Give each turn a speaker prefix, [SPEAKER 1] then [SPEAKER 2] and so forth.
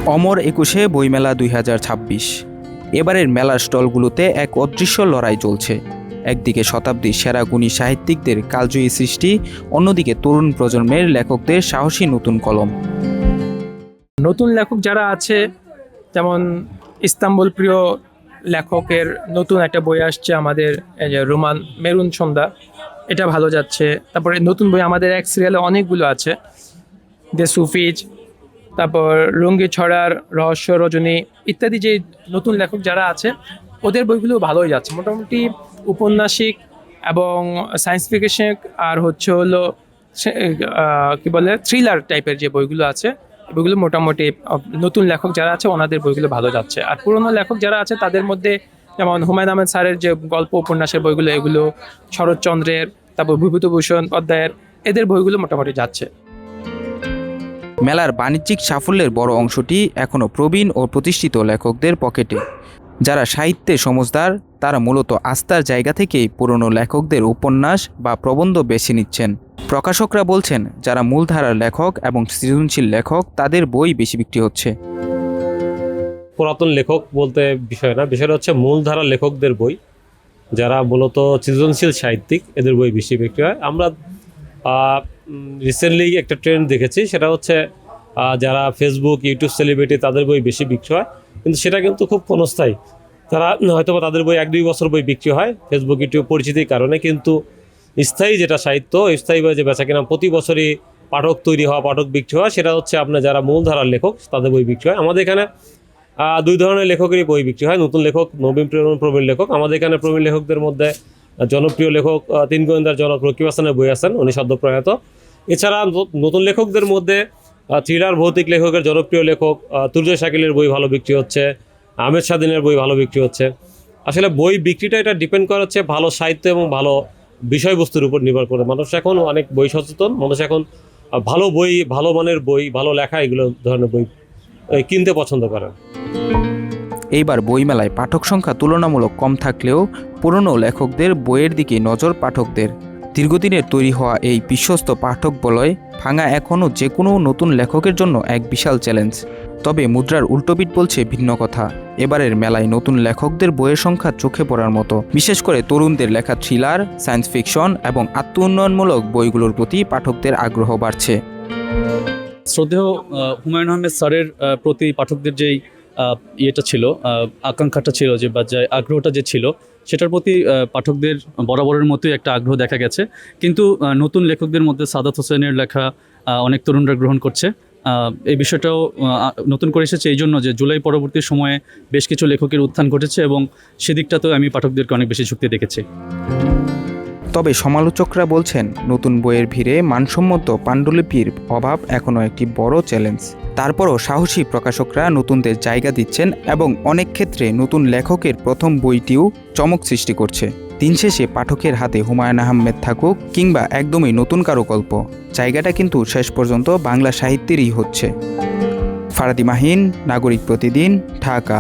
[SPEAKER 1] অমর ২১ বইমেলা ২০২৬। এবারের মেলার স্টলগুলোতে এক অদৃশ্য লড়াই চলছে। একদিকে শতাব্দীর সেরা গুণী সাহিত্যিকদের কালজয়ী সৃষ্টি, অন্যদিকে তরুণ প্রজন্মের লেখকদের সাহসী নতুন কলম।
[SPEAKER 2] নতুন লেখক যারা আছে, যেমন ইস্তাম্বুল প্রিয় লেখকের নতুন একটা বই আসছে আমাদের, এই যে রোমান মেরুন সন্ধ্যা, এটা ভালো যাচ্ছে। তারপরে নতুন বই আমাদের এক সিরিয়ালে অনেকগুলো আছে, দে সুফিজ, তারপর রঙ্গি ছড়ার রহস্য রজনী ইত্যাদি। যে নতুন লেখক যারা আছে ওদের বইগুলো ভালোই যাচ্ছে মোটামুটি। উপন্যাসিক এবং সায়েন্স ফিকশন আর হলো কি বলে থ্রিলার টাইপের যে বইগুলো আছে, বইগুলো মোটামুটি নতুন লেখক যারা আছে ওনাদের বইগুলো ভালো যাচ্ছে। আর পুরনো লেখক যারা আছে তাদের মধ্যে যেমন হুমায়ুন আহমেদ স্যারের যে গল্প উপন্যাসের বইগুলো, এগুলো শরৎচন্দ্রের, তারপর বিভূতিভূষণ অধ্যায়ের, এদের বইগুলো মোটামুটি যাচ্ছে।
[SPEAKER 1] মেলার বাণিজ্যিক সাফল্যের বড় অংশটি এখনও প্রবীণ ও প্রতিষ্ঠিত লেখকদের পকেটে। যারা সাহিত্যে সমজদার, তারা মূলত আস্থার জায়গা থেকেই পুরনো লেখকদের উপন্যাস বা প্রবন্ধ বেছে নিচ্ছেন। প্রকাশকরা বলছেন, যারা মূলধারার লেখক এবং সৃজনশীল লেখক তাদের বই বেশি বিক্রি হচ্ছে।
[SPEAKER 3] পুরাতন লেখক বলতে বিষয়টা হচ্ছে মূলধারার লেখকদের বই, যারা মূলত সৃজনশীল সাহিত্যিক, এদের বই বেশি বিক্রি হয়। আমরা রিসেন্টলি একটা ট্রেন্ড দেখেছি, সেটা হচ্ছে যারা ফেসবুক ইউটিউব সেলিব্রিটি তাদের বই বেশি বিক্রি হয়, কিন্তু সেটা কিন্তু খুব ক্ষণস্থায়ী। তারা হয়তো তাদের বই 1-2 বছর বই বিক্রি হয় ফেসবুক ইউটিউব পরিচিতির কারণে, কিন্তু স্থায়ী যেটা সাহিত্য, স্থায়ীভাবে যে বেচা কেনা প্রতি বছরই পাঠক তৈরি হওয়া, পাঠক বিক্রি হওয়া, সেটা হচ্ছে আপনার যারা মূলধারার লেখক তাদের বই বিক্রি হয়। আমাদের এখানে 2 ধরনের লেখকেরই বই বিক্রি হয়, নতুন লেখক, নবীন প্রবীণ লেখক। আমাদের এখানে প্রবীণ লেখকদের মধ্যে জনপ্রিয় লেখক 3 গোয়েন্দার জনক রকিব হাসানের বই আছেন, উনি সদ্য প্রয়াত। এছাড়া নতুন লেখকদের মধ্যে থ্রিলার ভৌতিক লেখকের জনপ্রিয় লেখক তুর্জয় শাকিলের বই ভালো বিক্রি হচ্ছে, আহমেদ স্বাধীনের বই ভালো বিক্রি হচ্ছে। আসলে বই বিক্রিটা এটা ডিপেন্ড করে হচ্ছে ভালো সাহিত্য এবং ভালো বিষয়বস্তুর উপর নির্ভর করে। মানুষ এখন অনেক বই সচেতন, মানুষ এখন ভালো বই, ভালো মানের বই, ভালো লেখা, এগুলো ধরনের বই কিনতে পছন্দ করে।
[SPEAKER 1] এইবার বইমেলায় পাঠক সংখ্যা তুলনামূলক কম থাকলেও পুরনো লেখকদের বইয়ের দিকে নজর পাঠকদের। দীর্ঘদিনের তৈরি হওয়া এই বিশ্বস্ত পাঠক বলয় ভাঙা এখনও যে কোনো নতুন লেখকের জন্য এক বিশাল চ্যালেঞ্জ। তবে মুদ্রার উল্টোপিঠ বলছে ভিন্ন কথা। এবারের মেলায় নতুন লেখকদের বইয়ের সংখ্যা চোখে পড়ার মতো। বিশেষ করে তরুণদের লেখা থ্রিলার, সায়েন্স ফিকশন এবং আত্ম উন্নয়নমূলক বইগুলোর প্রতি পাঠকদের আগ্রহ বাড়ছে।
[SPEAKER 4] শ্রদ্ধেয় হুমায়ুন আহমেদ স্যারের প্রতি পাঠকদের যেই ইয়েটা ছিল, আকাঙ্ক্ষাটা ছিল, যে বা যে আগ্রহটা যে ছিল, সেটার প্রতি পাঠকদের বরাবরের মতোই একটা আগ্রহ দেখা গেছে। কিন্তু নতুন লেখকদের মধ্যে সাদাত হোসেনের লেখা অনেক তরুণরা গ্রহণ করছে। এই বিষয়টাও নতুন করে এসেছে এই জন্য যে জুলাই পরবর্তী সময়ে বেশ কিছু লেখকের উত্থান ঘটেছে, এবং সেদিকটাতেও আমি পাঠকদেরকে অনেক বেশি ঝুঁকতে দেখেছি।
[SPEAKER 1] তবে সমালোচকরা বলছেন, নতুন বইয়ের ভিড়ে মানসম্মত পাণ্ডুলিপির অভাব এখনও একটি বড় চ্যালেঞ্জ। তারপরও সাহসী প্রকাশকরা নতুনদের জায়গা দিচ্ছেন এবং অনেক ক্ষেত্রে নতুন লেখকের প্রথম বইটিও চমক সৃষ্টি করছে। দিন শেষে পাঠকের হাতে হুমায়ুন আহমেদ থাকুক কিংবা একদমই নতুন কারো গল্প, জায়গাটা কিন্তু শেষ পর্যন্ত বাংলা সাহিত্যেরই হচ্ছে। ফারাদি মাহিন, নাগরিক প্রতিদিন, ঢাকা।